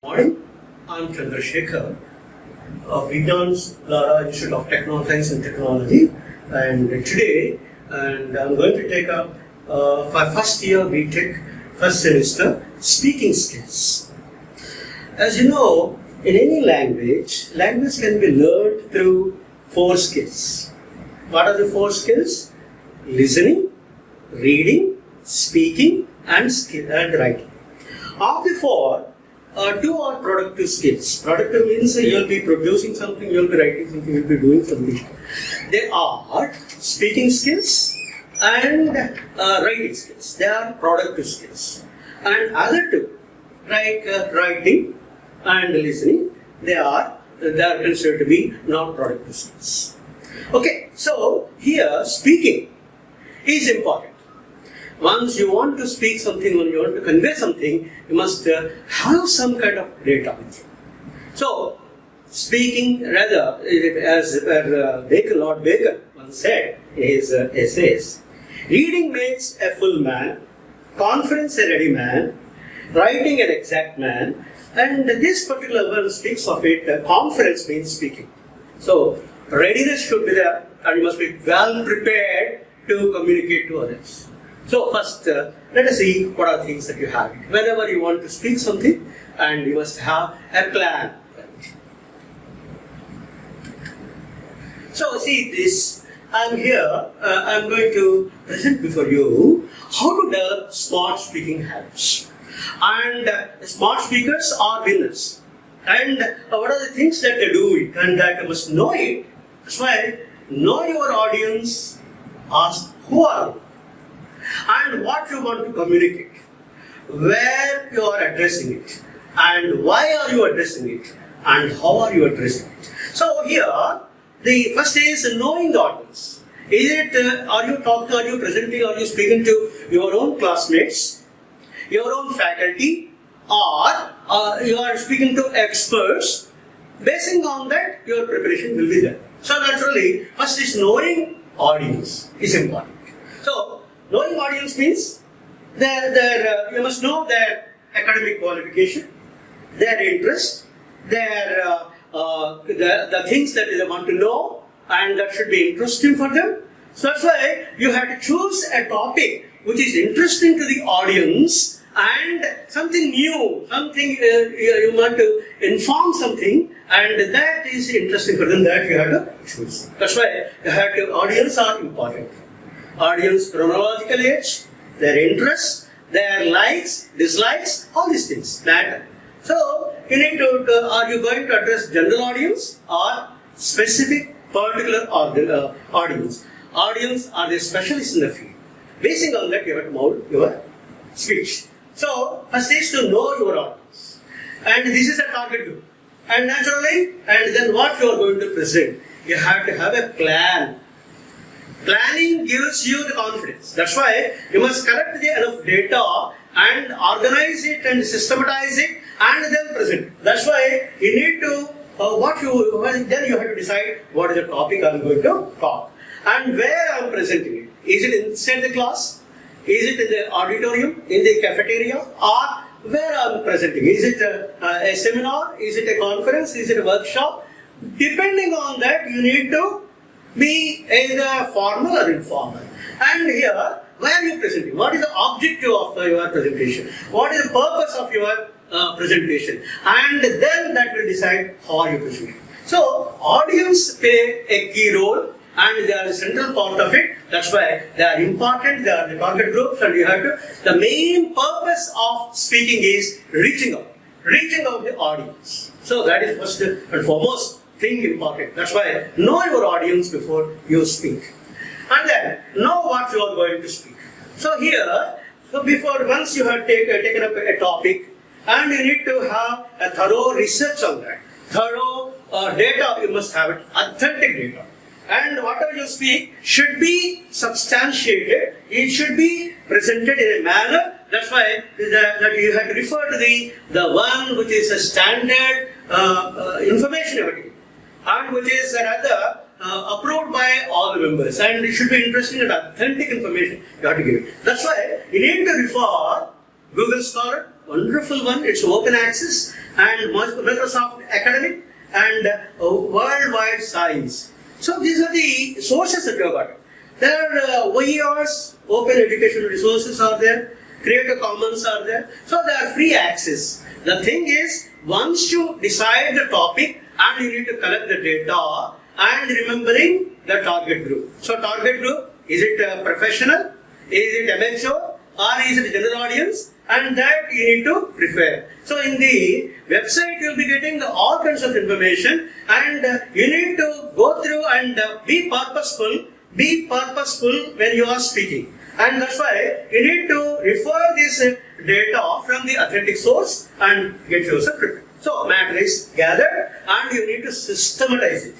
Morning, I'm Chandrasekhar of Vignan's Lara Institute of Science and Technology, and today I'm going to take up for first year BTech first semester speaking skills. As you know, in any language can be learned through 4 skills. What are the 4 skills? Listening, reading, speaking, and writing. Of the 4, 2 are productive skills. Productive means you'll be producing something, you'll be writing something, you'll be doing something. They are speaking skills and writing skills. They are productive skills. And other 2, like writing and listening, they are considered to be non-productive skills. Okay, so here speaking is important. Once you want to speak something, when you want to convey something, you must have some kind of data with you. So, speaking rather, as Lord Bacon once said in his essays, reading makes a full man, conference a ready man, writing an exact man, and this particular one speaks of it, conference means speaking. So, readiness should be there, and you must be well prepared to communicate to others. So first, let us see what are things that you have. Whenever you want to speak something, and you must have a plan. So see this, I'm here, I'm going to present before you how to develop smart speaking habits. And smart speakers are winners. And what are the things that they do, and that you must know it. That's why, know your audience, ask who are you, and what you want to communicate, where you are addressing it, and why are you addressing it, and how are you addressing it. So here, the first is knowing the audience. Is it, are you talking, are you presenting, are you speaking to your own classmates, your own faculty, or you are speaking to experts? Basing on that, your preparation will be there. So naturally, first is knowing audience is important. So, knowing audience means you must know their academic qualification, their interest, their the things that they want to know, and that should be interesting for them. So that's why you have to choose a topic which is interesting to the audience and something new, something you want to inform something, and that is interesting for them, that you have to choose. That's why you have to, audience are important. Audience chronological age, their interests, their likes, dislikes, all these things matter. So, you need to, are you going to address general audience or specific particular audience? Audience are the specialists in the field. Basing on that, you have to mold your speech. So, first is to know your audience. And this is a target group. And naturally, and then what you are going to present, you have to have a plan. Planning gives you the confidence. That's why you must collect the enough data and organize it and systematize it and then present it. That's why you need to, then you have to decide what is the topic I am going to talk and where I am presenting it. Is it inside the class? Is it in the auditorium, in the cafeteria, or where I am presenting? Is it a seminar? Is it a conference? Is it a workshop? Depending on that, you need to be either formal or informal. And here, where are you presenting? What is the objective of your presentation? What is the purpose of your presentation? And then that will decide how are you presenting. So, audience play a key role and they are the central part of it. That's why they are important, they are the target groups, and you have to, the main purpose of speaking is reaching out the audience. So that is first and foremost thing important. That's why know your audience before you speak. And then know what you are going to speak. So here, once you have taken up a topic, and you need to have a thorough research on that. Thorough data, you must have it, authentic data. And whatever you speak should be substantiated, it should be presented in a manner. That's why that you have to refer to the one which is a standard information you have to give, and which is rather approved by all the members, and it should be interesting and authentic information you have to give it. That's why you need to refer Google Scholar, wonderful one. It's open access and Microsoft Academic and Worldwide Science. So these are the sources that you have got. There are OERs, Open Educational Resources are there, Creative Commons are there. So they are free access. The thing is, once you decide the topic and you need to collect the data and remembering the target group. So target group, is it professional, is it amateur, or is it general audience? And that you need to prepare. So in the website you will be getting all kinds of information, and you need to go through and be purposeful when you are speaking. And that's why you need to refer this data from the authentic source and get yourself prepared. So matter is gathered and you need to systematize it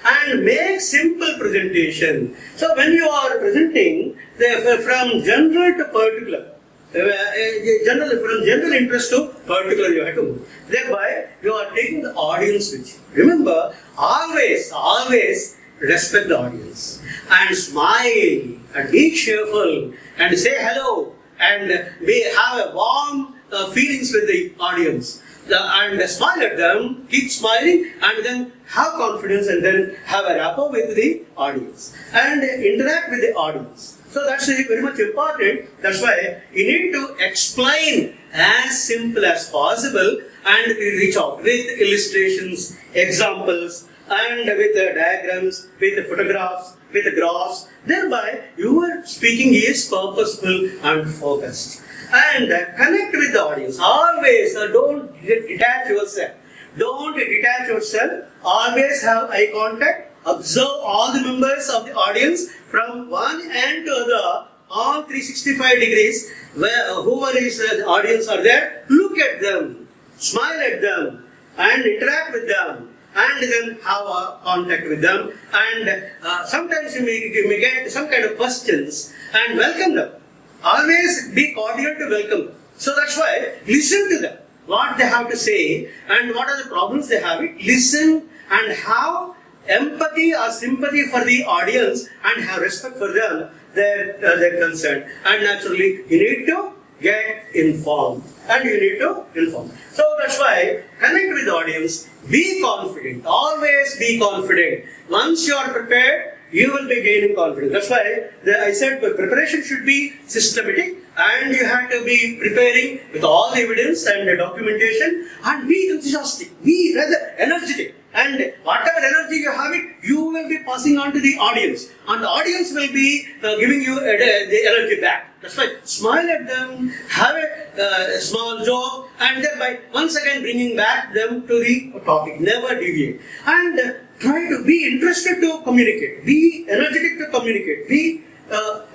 and make simple presentation. So when you are presenting from general to particular, from general interest to particular you have to move. Thereby you are taking the audience with you. Remember, always respect the audience and smile and be cheerful and say hello and have a warm feelings with the audience. And smile at them, keep smiling, and then have confidence, and then have a rapport with the audience and interact with the audience. So that's very much important. That's why you need to explain as simple as possible and reach out with illustrations, examples, and with diagrams, with photographs, with graphs. Thereby your speaking is purposeful and focused. And connect with the audience. Always don't detach yourself. Don't detach yourself. Always have eye contact. Observe all the members of the audience from one end to the all 365 degrees. Whoever is the audience are there, look at them, smile at them, and interact with them, and then have a contact with them. And sometimes you may get some kind of questions and welcome them. Always be cordial to welcome them. So that's why listen to them, what they have to say and what are the problems they have. Listen and have empathy or sympathy for the audience and have respect for them, their concern. And naturally, you need to get informed and you need to inform. So that's why connect with the audience, be confident, always be confident. Once you are prepared, you will be gaining confidence. That's why I said preparation should be systematic and you have to be preparing with all the evidence and the documentation and be enthusiastic, be rather energetic. And whatever energy you have you will be passing on to the audience and the audience will be giving you the energy back. That's why smile at them, have a small joke and thereby once again bringing back them to the topic. Never deviate. And try to be interested to communicate, be energetic to communicate, be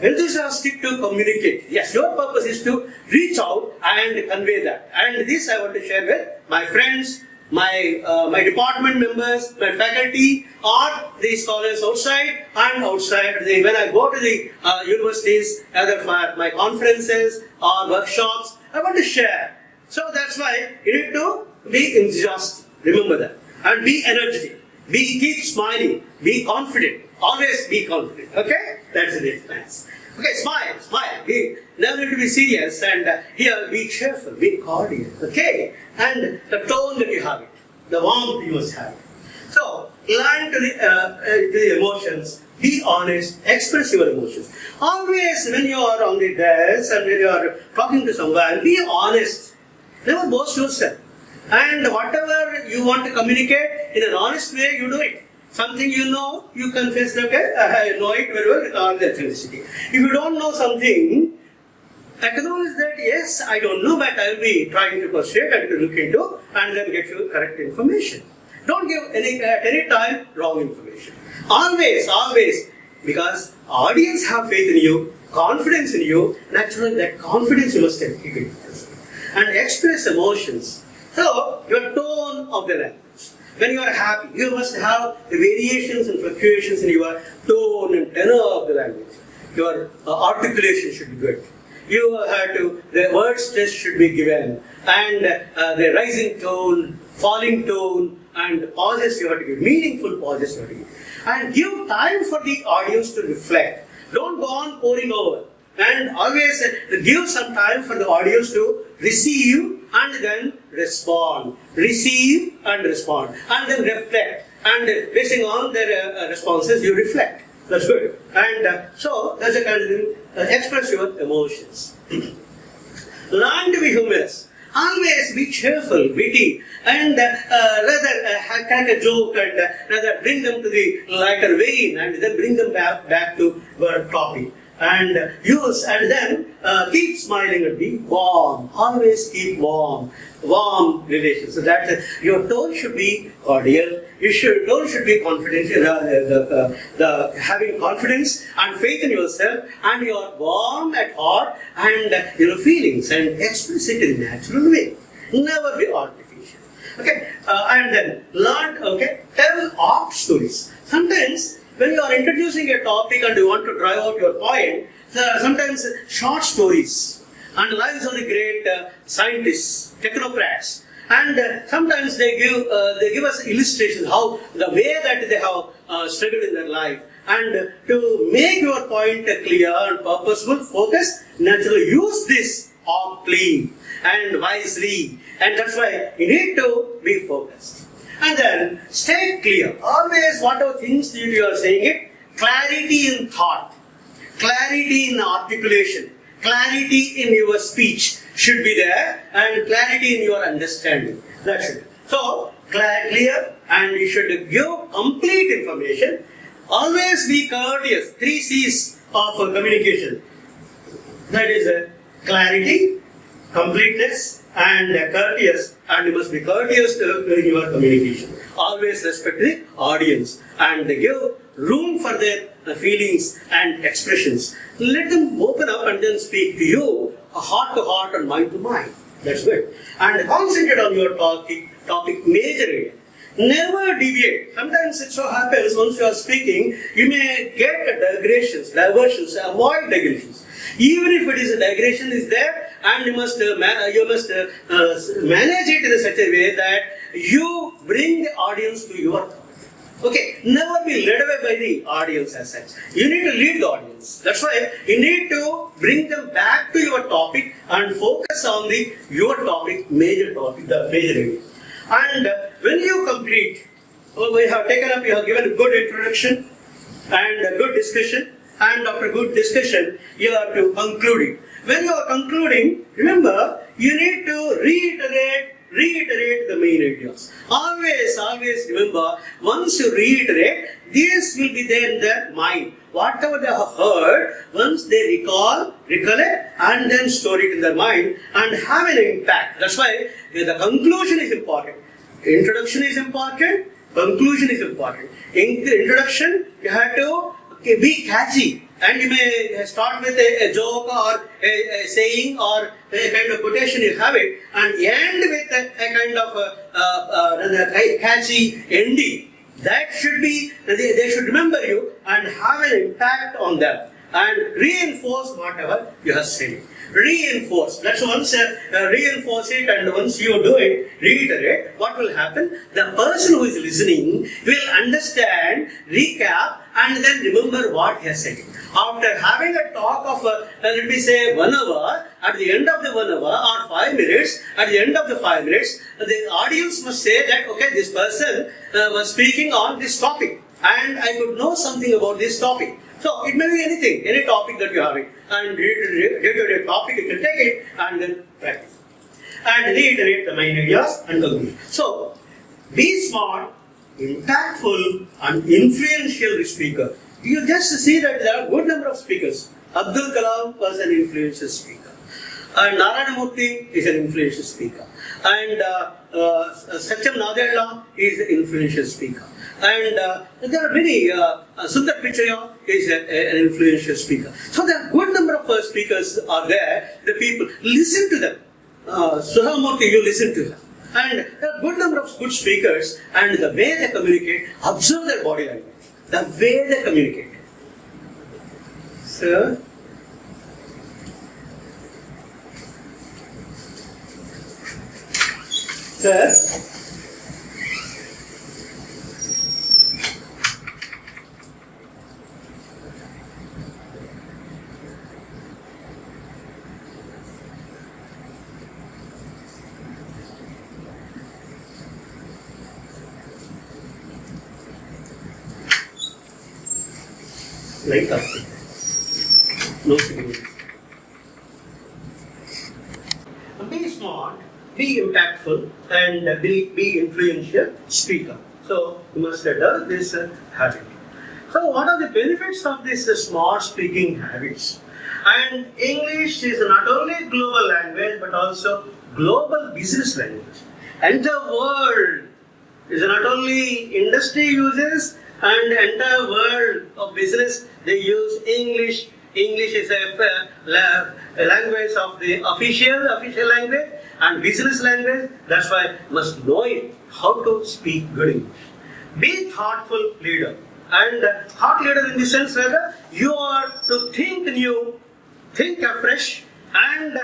enthusiastic to communicate. Yes, your purpose is to reach out and convey that. And this I want to share with my friends, my department members, my faculty, or the scholars outside and outside. When I go to the universities, either for my conferences or workshops, I want to share. So that's why you need to be enthusiastic. Remember that. And be energetic. Keep smiling. Be confident. Always be confident. Okay? That's it. Nice. Okay, smile. Never need to be serious and here be cheerful, be cordial. Okay? And the tone that you have it, the warmth you must have. So, learn to the emotions, be honest, express your emotions. Always when you are on the desk and when you are talking to someone, be honest. Never boast yourself. And whatever you want to communicate in an honest way, you do it. Something you know, you confess that, okay, I know it very well with all the authenticity. If you don't know something, acknowledge that, yes, I don't know, but I will be trying to persuade and to look into and then get you correct information. Don't give at any time wrong information. Always, because audience have faith in you, confidence in you, naturally that confidence you must keep it. And express emotions. So, your tone of the language. When you are happy, you must have the variations and fluctuations in your tone and tenor of the language. Your articulation should be good. You have to, the word stress should be given, and the rising tone, falling tone, and pauses you have to give, meaningful pauses you have to give. And give time for the audience to reflect. Don't go on pouring over. And always give some time for the audience to receive and then respond. Receive and respond. And then reflect. And basing on their responses, you reflect. That's good. And so, that's a kind of thing. Express your emotions. Learn to be humorous. Always be cheerful, witty, and rather crack a joke and rather bring them to the lighter vein and then bring them back to our topic. And use and then keep smiling and be warm. Always keep warm relations. So that your tone should be cordial. Your tone should be confidential. Having confidence and faith in yourself, and you are warm at heart and feelings, and express it in a natural way. Never be artificial. Okay, and then learn. Okay, tell opt stories. Sometimes, when you are introducing a topic and you want to drive out your point, sometimes short stories and lives of the great scientists, technocrats, and sometimes they give us illustrations how the way that they have struggled in their life, and to make your point clear and purposeful, focus, naturally use this aptly and wisely, and that's why you need to be focused. And then stay clear. Always, whatever things you are saying it, clarity in thought, clarity in articulation, clarity in your speech should be there, and clarity in your understanding. That should be. So, clear, and you should give complete information. Always be courteous. 3 C's of communication. That is clarity, completeness, and courteous, and you must be courteous in your communication. Always respect the audience and give room for their feelings and expressions. Let them open up and then speak to you, heart to heart and mind to mind. That's good. And concentrate on your topic majorly. Never deviate. Sometimes it so happens once you are speaking, you may get diversions. Avoid digressions. Even if it is a digression is there, and you must manage it in such a way that you bring the audience to your thought. Okay, never be led away by the audience as such. You need to lead the audience. That's why you need to bring them back to your topic and focus on your topic, the major area. And when you complete, we have taken up, you have given a good introduction and a good discussion, and after good discussion, you have to conclude it. When you are concluding, remember, you need to reiterate the main ideas. Always remember, once you reiterate, this will be there in their mind. Whatever they have heard, once they recollect, and then store it in their mind and have an impact. That's why the conclusion is important. Introduction is important, conclusion is important. In the introduction, you have to be catchy. And you may start with a joke or a saying or a kind of quotation, you have it, and end with a kind of catchy ending. That should be, they should remember you and have an impact on them. And reinforce whatever you have said. Reinforce. Let's once reinforce it, and once you do it, reiterate, what will happen? The person who is listening will understand, recap, and then remember what he has said. After having a talk of, let me say, 1 hour, at the end of the 1 hour or 5 minutes, at the end of the 5 minutes, the audience must say that, okay, this person was speaking on this topic, and I could know something about this topic. So, it may be anything, any topic that you are having, and reiterate topic, you can take it and then practice. And reiterate the main ideas and conclude. So, be smart, impactful, and influential speaker. You just see that there are a good number of speakers. Abdul Kalam was an influential speaker. And Narayana Murthy is an influential speaker. And Satyam Nadella is an influential speaker. And there are many, Sundar Pichaya is an influential speaker. So there are a good number of speakers are there. The people, listen to them. Suhamurthy, you listen to them. And there are a good number of good speakers, and the way they communicate, observe their body language. The way they communicate. Sir? Sir? light or thing. No significance. Be smart, be impactful, and be influential speaker. So you must develop this habit. So what are the benefits of this smart speaking habits? And English is not only global language but also global business language. Entire world is not only industry uses and entire world of business they use English. English is a language of the official language and business language. That's why you must know it, how to speak good English. Be thoughtful leader. And thought leader in the sense that you are to think new, think afresh, and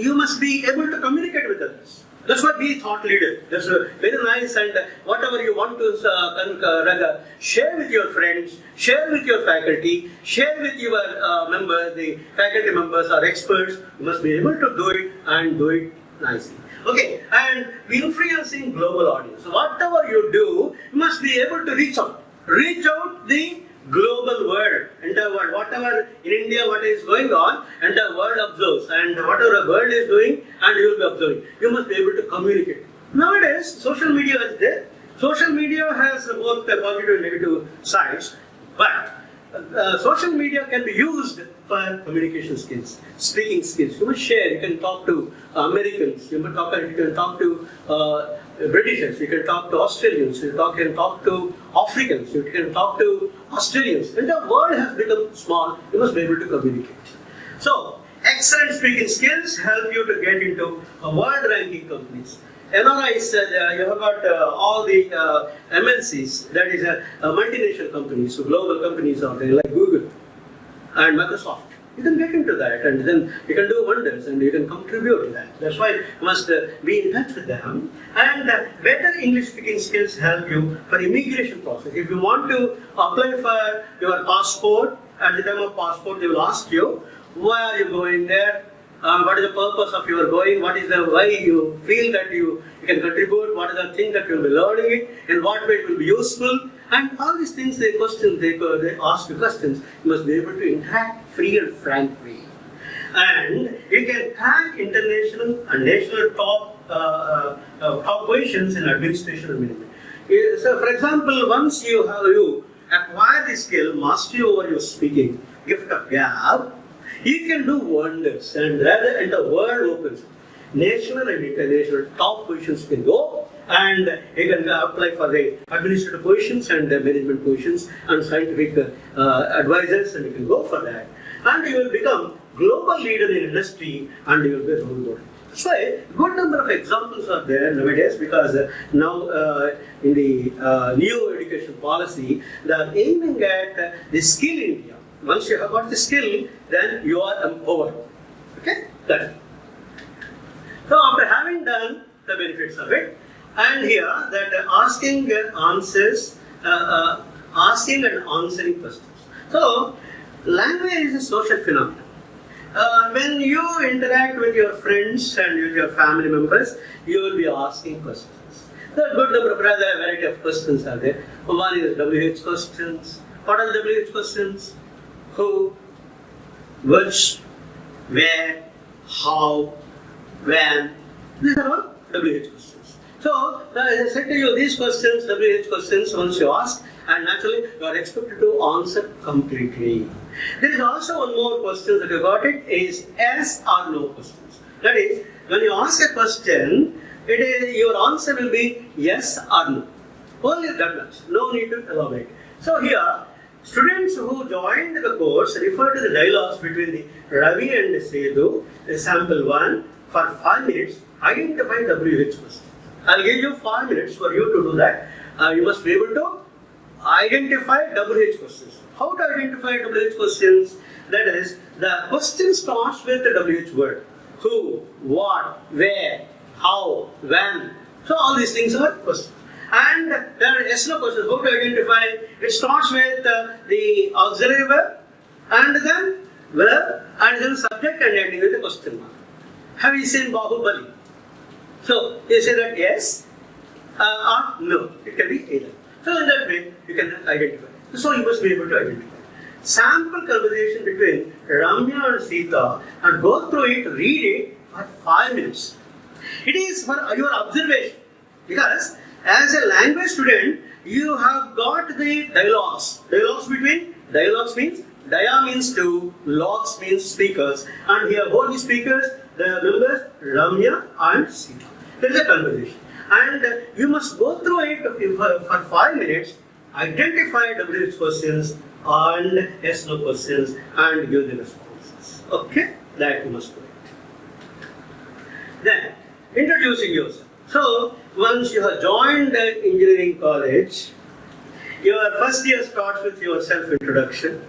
you must be able to communicate with others. That's why be thought leader. That's very nice, and whatever you want to share with your friends, share with your faculty, share with your members, the faculty members or experts, you must be able to do it and do it nicely. Okay, and influencing global audience. So whatever you do, you must be able to reach out the global world, entire world. Whatever in India, what is going on, entire world observes, and whatever the world is doing, and you will be observing. You must be able to communicate. Nowadays, social media is there. Social media has both the positive and negative sides, but social media can be used for communication skills, speaking skills. You must share. You can talk to Americans. You can talk to Britishers. You can talk to Australians. You can talk to Africans. You can talk to Australians. And the world has become small. You must be able to communicate. So, excellent speaking skills help you to get into world-ranking companies. NRIs, you have got all the MNCs, that is multinational companies, so global companies out there like Google and Microsoft. You can get into that and then you can do wonders and you can contribute to that. That's why you must be in touch with them. And better English speaking skills help you for immigration process. If you want to apply for your passport, at the time of passport they will ask you, why are you going there? What is the purpose of your going? What is the way you feel that you can contribute? What is the thing that you will be learning it? In what way it will be useful? And all these things they ask you questions. You must be able to interact free and frank way. And you can thank international and national top positions in administration and management. So, for example, once you acquire the skill, mastery over your speaking, gift of gab, you can do wonders, and rather, and the world opens. National and international top positions can go, and you can apply for the administrative positions and the management positions and scientific advisors, and you can go for that. And you will become global leader in industry, and you will be a role model. That's why a good number of examples are there nowadays, because now in the new education policy, they are aiming at the skill India. Once you have got the skill, then you are empowered. Okay? That's it. So after having done the benefits of it, and here that asking and answering questions. So language is a social phenomenon. When you interact with your friends and with your family members, you will be asking questions. There are a good number of variety of questions are there. One is WH questions. What are the WH questions? Who, which, where, how, when. These are all WH questions. So, as I said to you, these questions, WH questions, once you ask, and naturally you are expected to answer completely. There is also one more question that you got it, is yes or no questions. That is, when you ask a question, your answer will be yes or no. Only that much. No need to elaborate. So here, students who joined the course refer to the dialogues between the Ravi and Sedu, sample 1, for 5 minutes, identify WH questions. I'll give you 5 minutes for you to do that. You must be able to identify WH questions. How to identify WH questions? That is, the question starts with the WH word. Who, what, where, how, when. So all these things are questions. And there are yes-no questions. How to identify? It starts with the auxiliary verb, and then verb, and then subject, and ending with a question mark. Have you seen Bahubali? So you say that yes or no. It can be either. So in that way you can identify. So you must be able to identify. sample conversation between Ramya and Sita and go through it, read it for 5 minutes. It is for your observation, because as a language student, you have got the dialogues. Dialogues means, dia means two, logs means speakers, and here both the speakers, the members, Ramya and Sita. There is a conversation. And you must go through it for 5 minutes, identify WH questions and yes no questions and give the responses. Okay? That you must do it. Then, introducing yourself. So, once you have joined the engineering college, your first year starts with your self-introduction,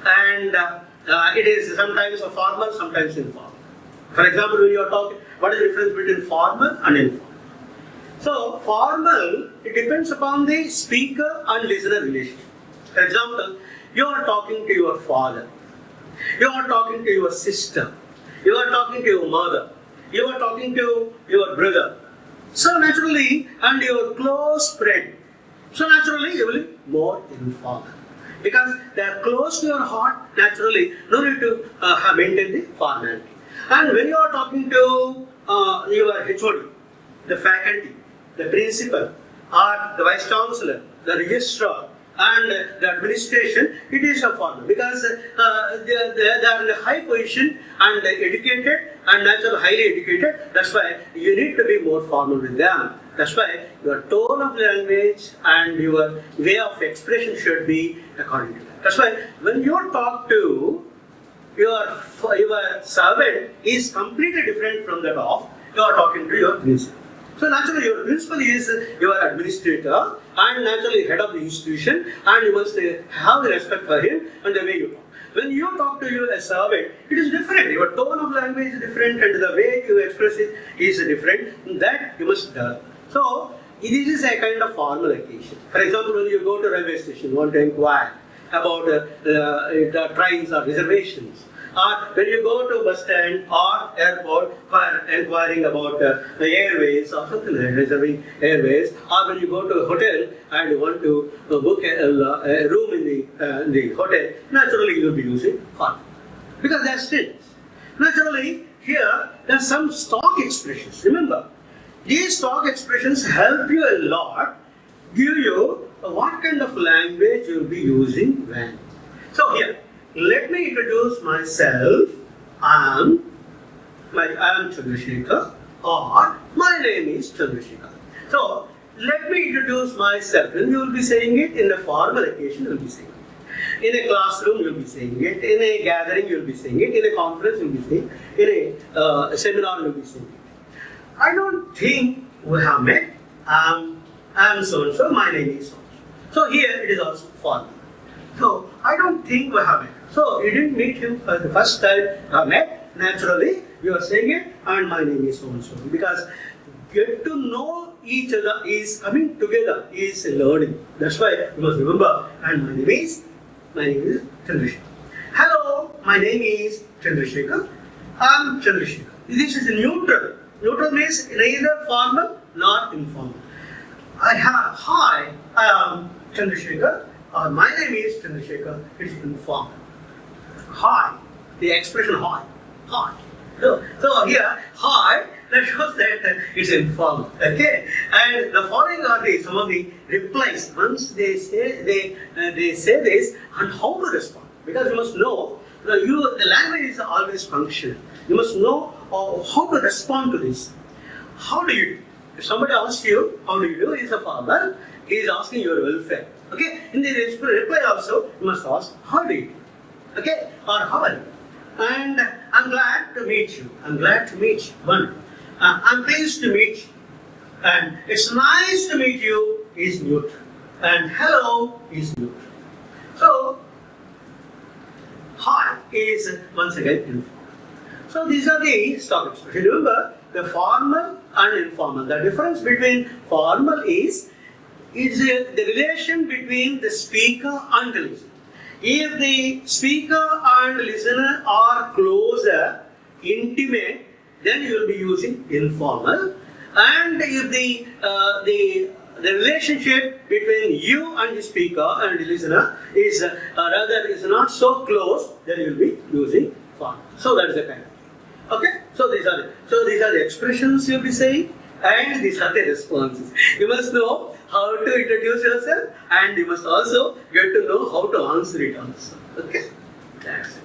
and it is sometimes a formal, sometimes informal. For example, when you are talking, what is the difference between formal and informal? So, formal, it depends upon the speaker and listener relationship. For example, you are talking to your father, you are talking to your sister, you are talking to your mother, you are talking to your brother. So naturally, and your close friend. So naturally, you will be more informal. Because they are close to your heart, naturally, no need to maintain the formality. And when you are talking to your HOD, the faculty, the principal, or the vice chancellor, the registrar, and the administration, it is a formal, because they are in a high position and educated and naturally highly educated. That's why you need to be more formal with them. That's why your tone of language and your way of expression should be according to that. That's why when you talk to your servant is completely different from that of you are talking to your principal. So naturally your principal is your administrator and naturally head of the institution, and you must have the respect for him and the way you talk. When you talk to you a servant, it is different. Your tone of language is different and the way you express it is different. That you must develop. So this is a kind of formal occasion. For example, when you go to railway station, you want to inquire about the trains or reservations. Or when you go to bus stand or airport for inquiring about the airways or something like reserving airways, or when you go to a hotel and you want to book a room in the hotel, naturally you will be using formal. Because they are students. Naturally, here there are some stock expressions. Remember, these stock expressions help you a lot, give you what kind of language you will be using when. So here, let me introduce myself. I am Chandrasekhar, or my name is Chandrasekhar. So let me introduce myself. And you will be saying it in a formal occasion. You will be saying it in a classroom. You will be saying it in a gathering. You will be saying it in a conference. You will be saying it in a seminar. You will be saying it. I don't think we have met. I am so and so. My name is so and so. So here it is also formal. So I don't think we have met. So you didn't meet him for the first time met. Naturally, you are saying it, and my name is so and so. Because get to know each other is coming together, is learning. That's why you must remember. And my name is Chandrasekhar. Hello, my name is Chandrasekhar. I am Chandrasekhar. This is neutral. Neutral means neither formal nor informal. Hi, I am Chandrasekhar. My name is Chandrasekhar. It is informal. Hi, the expression hi. So here, hi, that shows that it's informal. Okay, and the following are some of the replies. Once they say this, and how to respond. Because you must know the language is always functional. You must know how to respond to this. How do you do? If somebody asks you how do you do, is a farmer. He is asking your welfare. Okay, in the reply also you must ask how do you do. Okay, or how are you? And I'm glad to meet you. I'm glad to meet you. Wonderful. I'm pleased to meet you. And it's nice to meet you is neutral. And hello is neutral. So, hi is once again informal. So these are the stock expressions. Remember, the formal and informal. The difference between formal is the relation between the speaker and the listener. If the speaker and listener are closer, intimate, then you will be using informal. And if the the relationship between you and the speaker and the listener is rather is not so close that you will be using formal. So that is the kind of thing. Okay? So these are the expressions you will be saying, and these are the responses. You must know how to introduce yourself, and you must also get to know how to answer it also. Okay? That's it.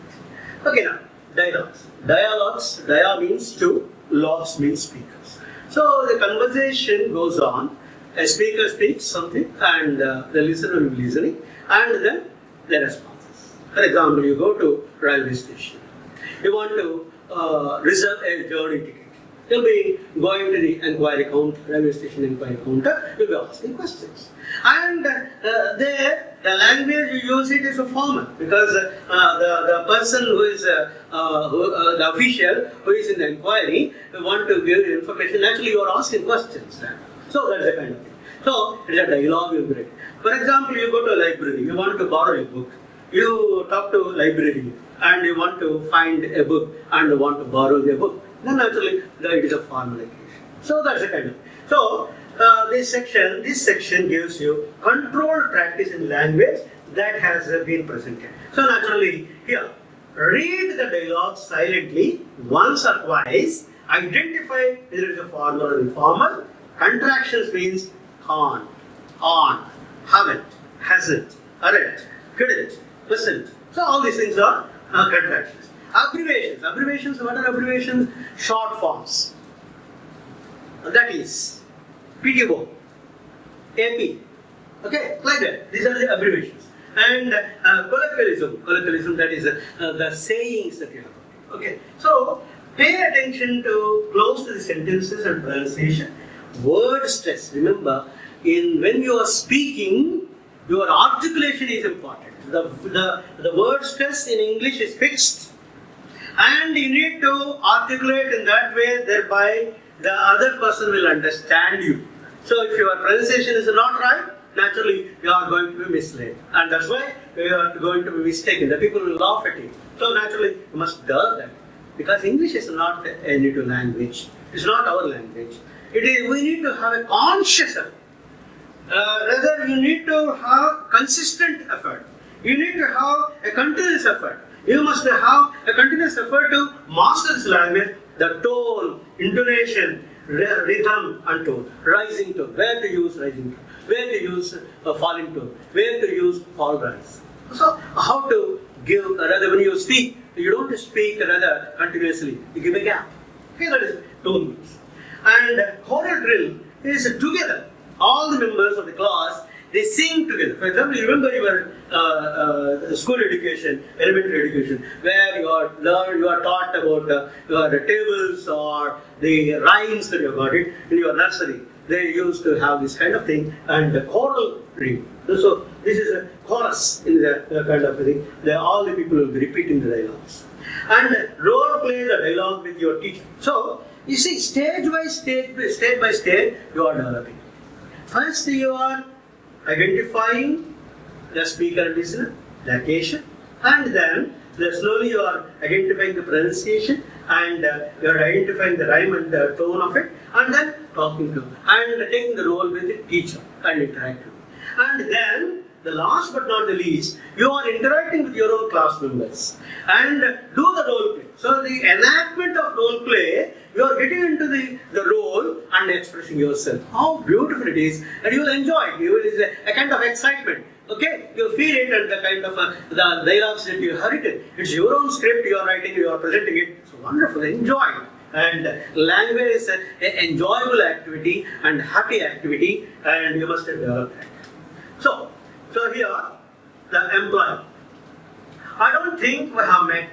Okay, now dialogues. Dialogues. Dia means two. Logs means speakers. So the conversation goes on. A speaker speaks something, and the listener will be listening, and then the responses. For example, you go to railway station. You want to reserve a journey ticket. You'll be going to the inquiry counter, railway station inquiry counter. You'll be asking questions, and there the language you use it is a formal, because the person who is the official who is in the inquiry want to give information. Naturally, you are asking questions. So that's the kind of thing. So it is a dialogue you bring. For example, you go to a library, you want to borrow a book. You talk to a library and you want to find a book and want to borrow the book. Then naturally it is a formal occasion. So that's the kind of thing. So this section gives you controlled practice in language that has been presented. So naturally here, read the dialogue silently once or twice. Identify whether it is a formal or informal. Contractions means on, haven't, hasn't, aren't, couldn't, wasn't. So all these things are contractions. Abbreviations. Abbreviations, what are abbreviations? Short forms. That is PTO, AP. Okay, like that. These are the abbreviations. And colloquialism, that is the sayings that you have. Okay, so pay attention to close to the sentences and pronunciation. Word stress. Remember, when you are speaking, your articulation is important. The word stress in English is fixed, and you need to articulate in that way, thereby the other person will understand you. So if your pronunciation is not right, naturally you are going to be misled, and that's why you are going to be mistaken. The people will laugh at you. So naturally you must learn that, because English is not a native language. It's not our language. We need to have a conscious effort. Rather, you need to have consistent effort. You need to have a continuous effort. You must have a continuous effort to master this language, the tone, intonation, rhythm and tone, rising tone, where to use rising tone, where to use falling tone, where to use fall rise. So, how to give, rather when you speak, you don't speak rather continuously, you give a gap. Okay, that is tone means. And choral drill is together. All the members of the class, they sing together. For example, you remember your school education, elementary education, where you are taught about your tables or the rhymes that you got it in your nursery. They used to have this kind of thing, and the choral drill. So this is a chorus in the kind of thing. All the people will be repeating the dialogues. And role play the dialogue with your teacher. So you see, stage by stage, you are developing. First, you are identifying the speaker and listener, the occasion, and then slowly you are identifying the pronunciation, and you are identifying the rhyme and the tone of it, and then talking to, and taking the role with the teacher and interacting. And then, the last but not the least, you are interacting with your own class members and do the role play. So the enactment of role play, you are getting into the role and expressing yourself. How beautiful it is, and you will enjoy it. It is a kind of excitement. Okay, you feel it, and the kind of the dialogues that you have written. It's your own script you are writing, you are presenting it. It's wonderful, enjoy it. And language is an enjoyable activity and happy activity, and you must develop that. So here, the employer. I don't think we have met.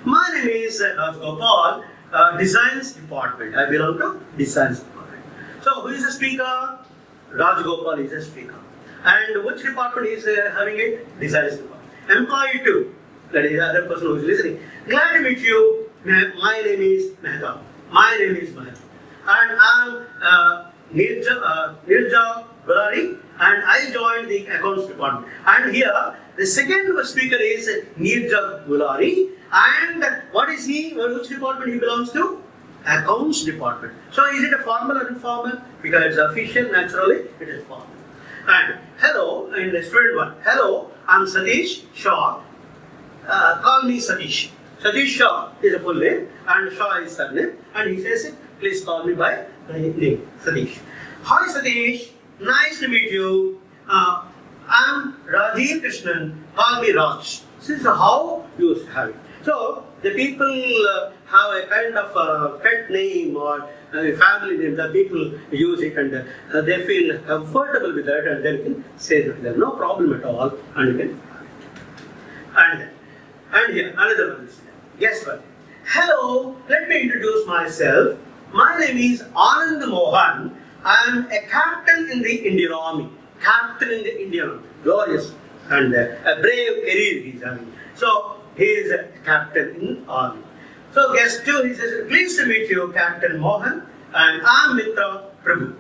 My name is Gopal, Designs Department. I belong to Designs Department. So who is the speaker? Raj Gopal is a speaker. And which department is having it? Designs Department. Employee 2, that is the other person who is listening. Glad to meet you. My name is Mehta. My name is Mehta. And I am Nirja Balari, and I joined the accounts department. And here, the second speaker is Nirja Balari. And what is he? Which department he belongs to? accounts department. So is it a formal or informal? Because it's official, naturally it is formal. And hello, in the student one, hello, I'm Satish Shaw. Call me Satish. Satish Shaw is a full name and Shaw is surname, and he says, please call me by my name, Satish. Hi Satish, nice to meet you. I'm Rajiv Krishnan, call me Raj. This is how you have it. So the people have a kind of pet name or a family name that people use it, and they feel comfortable with that, and then you can say that there's no problem at all, and you can have it. And here, another one is, guess what? Hello, let me introduce myself. My name is Anand Mohan. I am a captain in the Indian Army. Captain in the Indian Army. Glorious. And a brave career he is having. So, he is a captain in Army. So, guess two, he says, pleased to meet you, Captain Mohan. And I am Mitra Prabhu.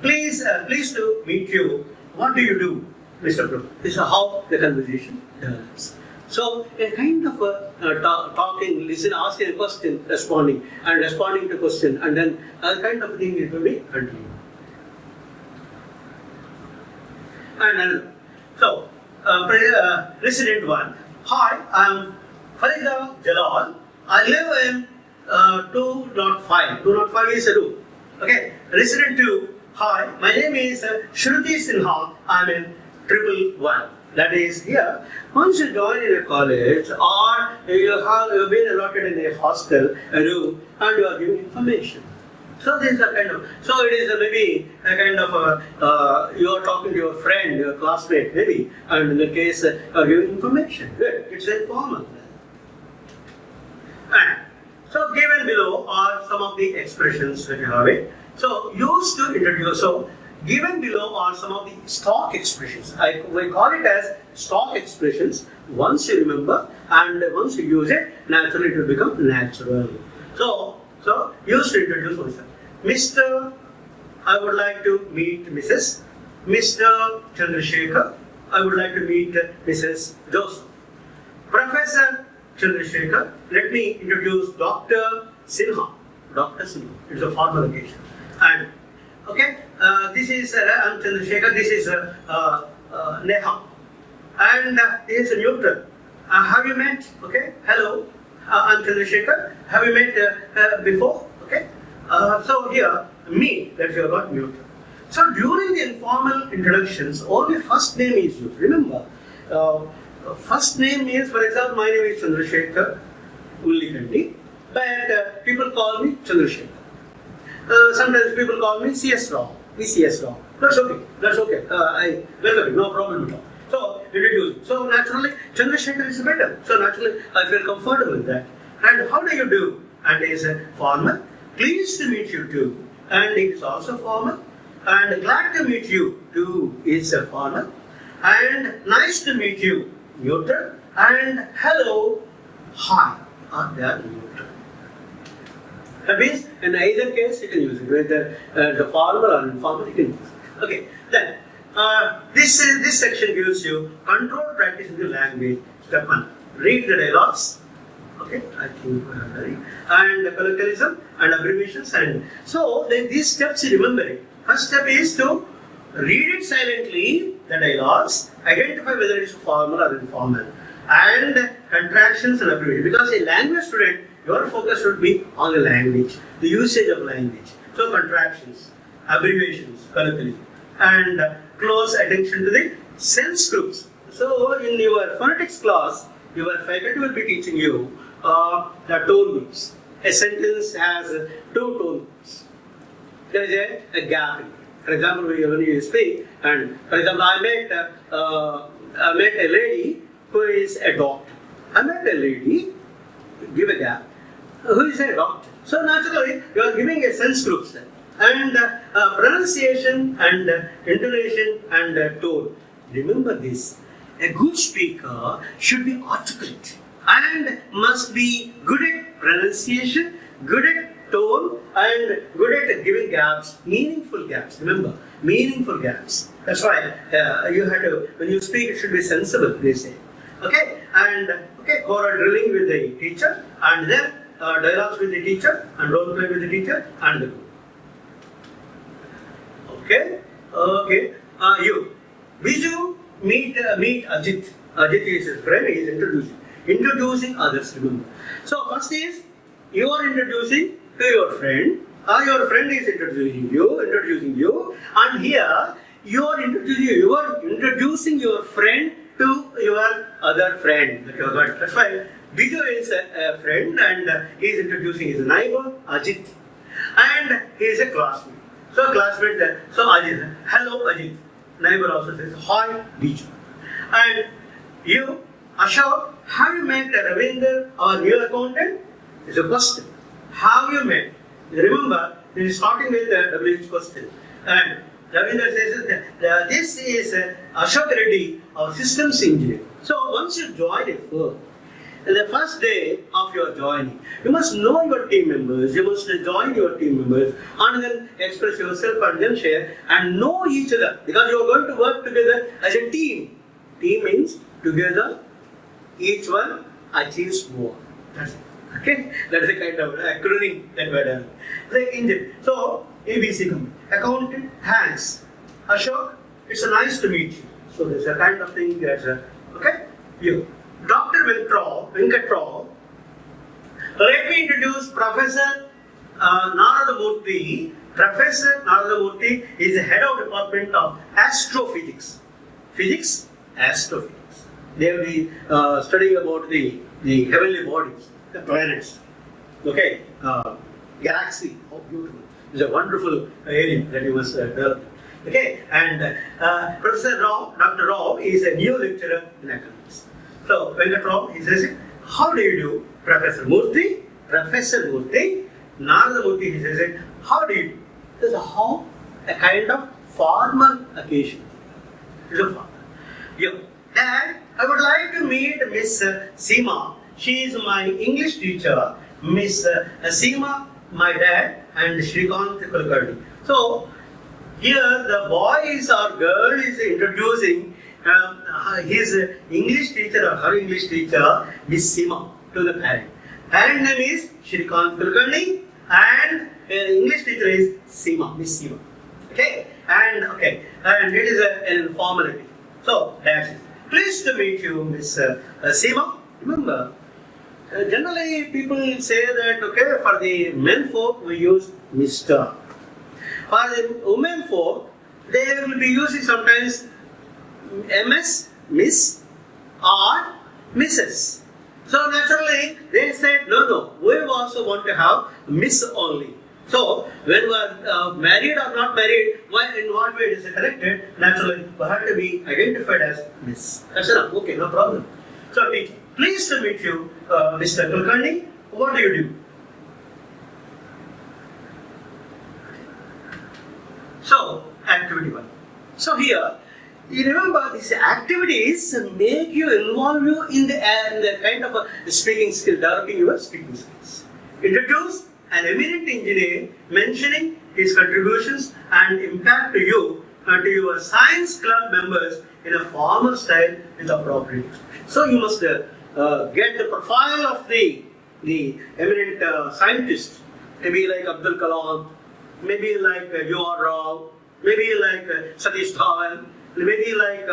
Pleased to meet you. What do you do, Mr. Prabhu? This is how the conversation develops. So, a kind of talking, listen, asking a question, responding, and responding to question, and then a kind of thing it will be continued. And another. So, resident one. Hi, I'm Farida Jalal. I live in 205. 205 is a room. Okay. Resident 2. Hi, my name is Shruti Sinha. I'm in 111. That is here. Once you join in a college or you've been allotted in a hostel, a room, and you are giving information. So this is a kind of, so it is maybe a kind of, you are talking to your friend, your classmate maybe, and in the case you are giving information. Good, it's informal. And so given below are some of the expressions that you have it. So used to introduce, so given below are some of the stock expressions. We call it as stock expressions. Once you remember and once you use it, naturally it will become natural. So used to introduce myself. Mr. I would like to meet Mrs. Mr. Chandrasekhar. I would like to meet Mrs. Joseph. Professor Chandrasekhar. Let me introduce Dr. Sinha. Dr. Sinha. It's a formal occasion. And okay, this is I'm Chandrasekhar. This is Neha. And this is neutral. Have you met? Okay. Hello. I'm Chandrasekhar. Have you met before? Okay. So here, me, that you have got neutral. So during the informal introductions, only first name is used. Remember, first name is, for example, my name is Chandrasekhar Ullikanti, but people call me Chandrasekhar. Sometimes people call me CS Rao, VCS Rao. That's okay. That's okay. I welcome it. No problem at all. So introduce. So naturally, Chandrasekhar is better. So naturally, I feel comfortable with that. And how do you do? And it is formal. Pleased to meet you too. And it is also formal. And glad to meet you too is formal. And nice to meet you, neutral. And hello, hi, are there neutral. That means in either case you can use it, whether the formal or informal you can use it. Okay, then this section gives you controlled practice in the language. Step 1. Read the dialogues. Okay, I think and the colloquialism and abbreviations, and so then these steps you remember it. First step is to read it silently, the dialogues, identify whether it is formal or informal, and contractions and abbreviations. Because a language student, your focus should be on the language, the usage of language. So contractions, abbreviations, colloquialism, and close attention to the sense groups. So in your phonetics class, your faculty will be teaching you the tone groups. A sentence has 2 tone groups. There is a gap in it. For example, when you speak, and for example, I met a lady who is a doctor. I met a lady, give a gap, who is a doctor. So naturally, you are giving a sense groups there. And pronunciation and intonation and tone. Remember this. A good speaker should be articulate and must be good at pronunciation, good at tone, and good at giving gaps, meaningful gaps. Remember, meaningful gaps. That's why you have to, when you speak, it should be sensible, they say. Okay, and okay, choral drilling with the teacher, and then dialogues with the teacher and role play with the teacher and the group. Okay? Okay. You. Biju, meet Ajit. Ajit is his friend, he is introducing. Introducing others, remember. So, first is, you are introducing to your friend, or your friend is introducing you, and here, you are introducing your friend to your other friend. That's why Biju is a friend and he is introducing his neighbor, Ajit. And he is a classmate. So classmate, so Ajit, hello Ajit. Neighbor also says, hi Biju. And you, Ashok, have you met Ravinder, our new accountant? It's a question. Have you met? Remember, it is starting with a WH question. And Ravinder says that this is Ashok Reddy, our systems engineer. So once you join a firm, the first day of your joining, you must know your team members, you must join your team members and then express yourself and then share and know each other because you are going to work together as a team. Team means together, each one achieves more. That's it. Okay? That is a kind of acronym that we are done. The engine. So, ABC company. Accountant, thanks. Ashok, it's nice to meet you. So, there's a kind of thing that's okay? You. Dr. Venkatrao, let me introduce Professor Narada Murthy. Professor Narada Murthy is the head of department of astrophysics. Physics, astrophysics. They will be studying about the heavenly bodies, the planets. Okay, galaxy, how beautiful. It's a wonderful area that you must develop. Okay, and Professor Rao, Dr. Rao is a new lecturer in economics. So, Venkatrao, he says, how do you do? Professor Murthy, Narada Murthy, he says, how do you do? This is how a kind of formal occasion. It's a formal. Yeah. Dad, I would like to meet Miss Seema. She is my English teacher. Miss Seema, my dad, and Shrikant Kulkarni. So, here the boy or girl is introducing his English teacher or her English teacher, Miss Seema, to the parent. Parent name is Shrikant Kulkarni and English teacher is Seema, Miss Seema. Okay, and it is an informality. So that's it. Pleased to meet you, Miss Seema. Remember, generally people say that for the men folk we use Mr. For the women folk, they will be using sometimes MS, Miss, or Mrs. So naturally, they said, no, we also want to have Miss only. So, when we are married or not married, in what way it is connected, naturally, we have to be identified as Miss. That's enough. Okay, no problem. So, teacher, pleased to meet you, Mr. Kulkarni. What do you do? So, activity 1. So, here, you remember these activities make you involve you in the kind of a speaking skill, developing your speaking skills. Introduce an eminent engineer mentioning his contributions and impact to you and to your science club members in a formal style with appropriate expression. So you must get the profile of the eminent scientist, maybe like Abdul Kalam, maybe like U.R. Rao, maybe like Satish Dhawan, maybe like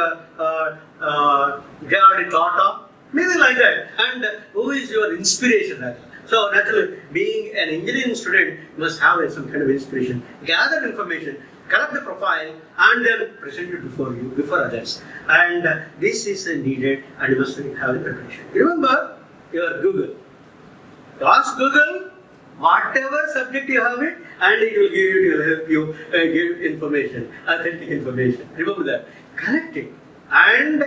J.R.D. Tata, maybe like that. And who is your inspiration? So naturally, being an engineering student, you must have some kind of inspiration. Gather information, collect the profile, and then present it before others. And this is needed, and you must have the preparation. Remember your Google. Ask Google whatever subject you have it, and it will help you give information, authentic information. Remember that. Collect it and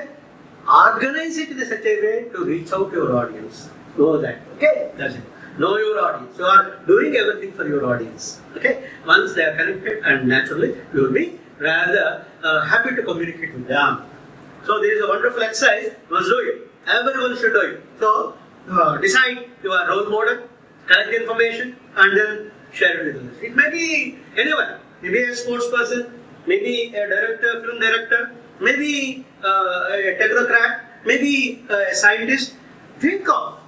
organize it in such a way to reach out to your audience. Know that. Okay, that's it. Know your audience. You are doing everything for your audience. Okay, once they are connected, and naturally you will be rather happy to communicate with them. So there is a wonderful exercise. You must do it. Everyone should do it. So decide your role model, collect information, and then share it with others. It may be anyone. Maybe a sports person, maybe a director, film director, maybe a technocrat, maybe a scientist. Think of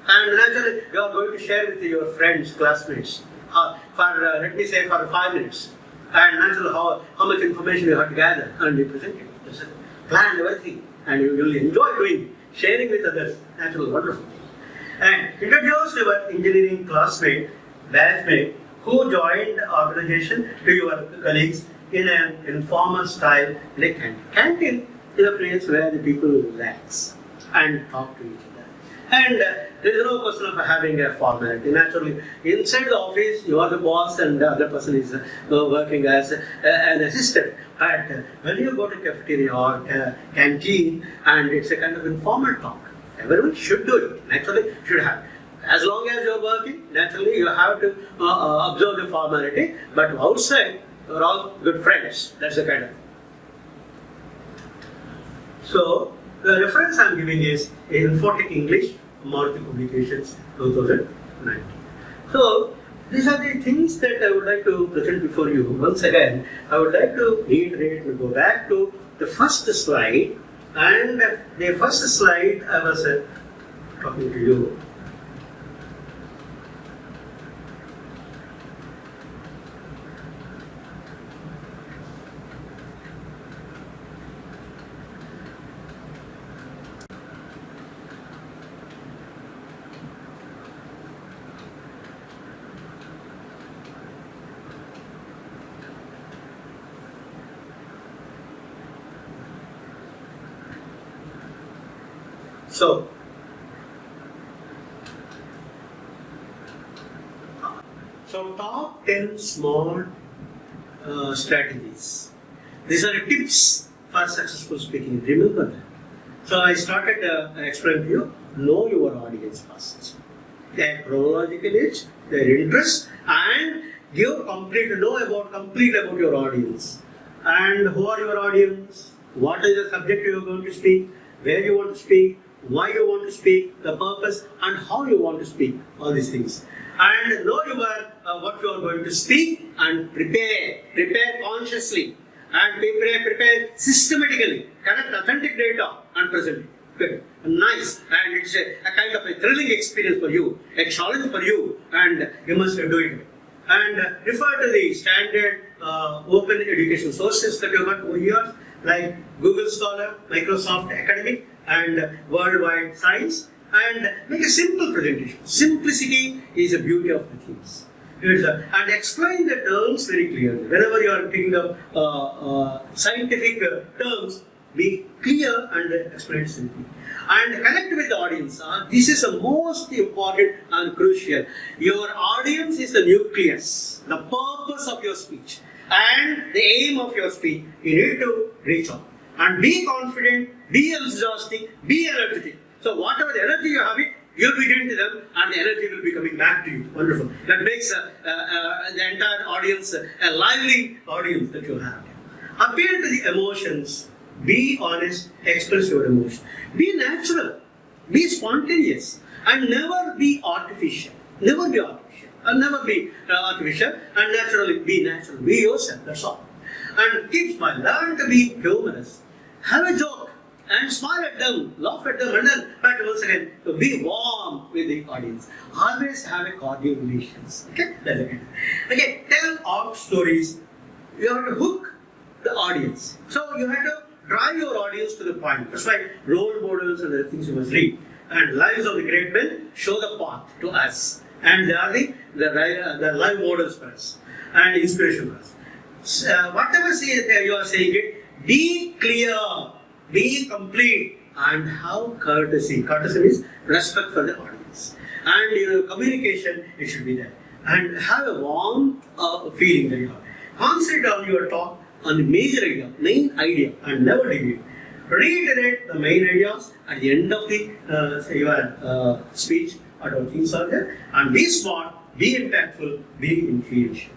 And naturally, you are going to share with your friends, classmates, let me say, for 5 minutes. And naturally, how much information you have to gather and you present it. Just plan everything, and you will enjoy doing it. Sharing with others, naturally, wonderful. And introduce your engineering classmate, batchmate, who joined the organization to your colleagues in an informal style in a canteen. Canteen is a place where the people relax and talk to each other. And there is no question of having a formality. Naturally, inside the office, you are the boss and the other person is working as an assistant. But when you go to cafeteria or canteen, and it's a kind of informal talk, everyone should do it. Naturally, should have. As long as you are working, naturally, you have to observe the formality. But outside, you are all good friends. That's the kind of. So, the reference I am giving is Infotech English, Maruti Publications, 2019. So, these are the things that I would like to present before you. Once again, I would like to reiterate and go back to the first slide. And the first slide I was talking to you. So top 10 small strategies. These are tips for successful speaking. Remember that. So I started explaining to you, know your audience first. Their chronological age, their interests, and give complete about your audience. And who are your audience? What is the subject you are going to speak? Where you want to speak? Why you want to speak? The purpose and how you want to speak. All these things. And know what you are going to speak and prepare consciously and prepare systematically. Collect authentic data and present it. Good. Nice. And it's a kind of a thrilling experience for you, a challenge for you, and you must do it. And refer to the standard open education sources that you got over here, like Google Scholar, Microsoft Academic, and Worldwide Science. And make a simple presentation. Simplicity is the beauty of the things. And explain the terms very clearly. Whenever you are picking up scientific terms, be clear and explain it simply. And connect with the audience. This is the most important and crucial. Your audience is the nucleus, the purpose of your speech, and the aim of your speech. You need to reach out. And be confident, be enthusiastic, be energetic. So whatever the energy you have, you'll be giving to them, and the energy will be coming back to you. Wonderful. That makes the entire audience a lively audience that you have. Appeal to the emotions. Be honest. Express your emotion. Be natural. Be spontaneous. And never be artificial. Never be artificial. And never be artificial. And naturally, be natural. Be yourself. That's all. And keep smiling. Learn to be humorous. Have a joke. And smile at them, laugh at them, and then, but once again, to be warm with the audience. Always have a cordial relations. Okay? That's okay. Okay, tell out stories. You have to hook the audience. So you have to drive your audience to the point. That's why role models and other things you must read. And lives of the great men show the path to us. And they are the live models for us. And inspiration for us. Whatever you are saying it, be clear. Be complete and have courtesy. Courtesy means respect for the audience. And your communication, it should be there. And have a warm feeling that you have. Concentrate on your talk on the major idea, main idea, and never deviate. Reiterate the main ideas at the end of the your speech, whatever things are there. And be smart, be impactful, be influential.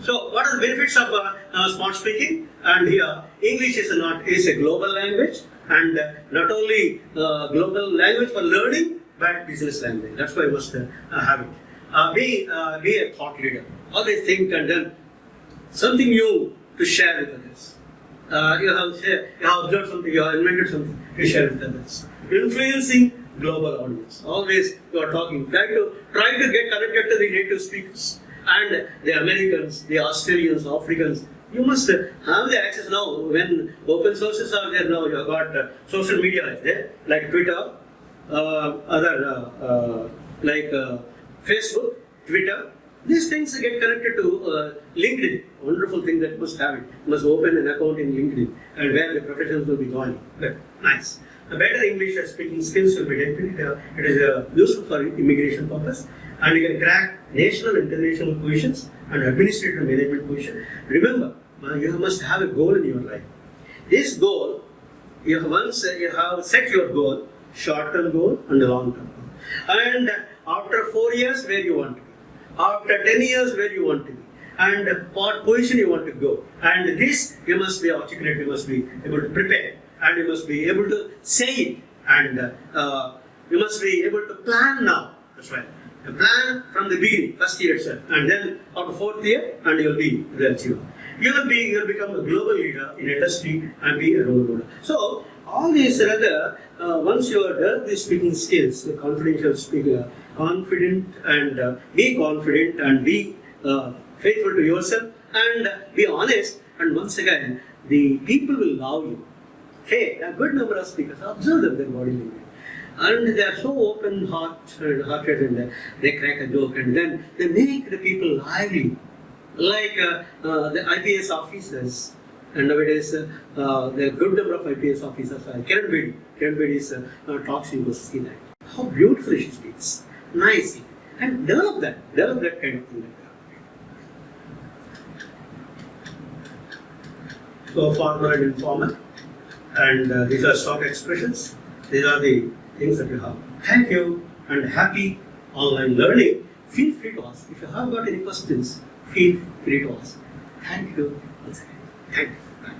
So, what are the benefits of smart speaking? And here, English is a global language, and not only global language for learning, but business language. That's why you must have it. Be a thought leader. Always think and then something new to share with others. You have observed something, you have invented something to share with others. influencing global audience. Always you are talking. Try to get connected to the native speakers and the Americans, the Australians, Africans. You must have the access now. When open sources are there now, you have got social media is there, like Twitter, Facebook, Twitter. These things get connected to LinkedIn. Wonderful thing that you must have it. You must open an account in LinkedIn and where the professionals will be joining. Good. Nice. A better English speaking skills will be developed. It is useful for immigration purpose, and you can crack national and international positions and administrative management position. Remember, you must have a goal in your life. This goal, you have set your goal, short-term goal and a long-term goal. And after 4 years, where you want to be. After 10 years, where you want to be. And what position you want to go. And this, you must be articulate, you must be able to prepare. And you must be able to say it. And you must be able to plan now. That's right. A plan from the beginning, first year itself. And then after 4th year, and you'll be the achiever. You'll become a global leader in industry and be a role model. So, all these once you have developed these speaking skills, the confidential speaker, confident and be confident and be faithful to yourself and be honest, and once again, the people will love you. Hey, a good number of speakers, observe them, their body language. And they are so open-hearted and they crack a joke and then they make the people lively. Like the IPS officers, and nowadays there are a good number of IPS officers. Kiran Bedi's talks, you must see that. How beautifully she speaks, nicely, and develop that kind of thing. So formal and informal, and these are stock expressions. These are the things that you have. Thank you and happy online learning. Feel free to ask. If you have got any questions, feel free to ask. Thank you once again. Thank you. Bye.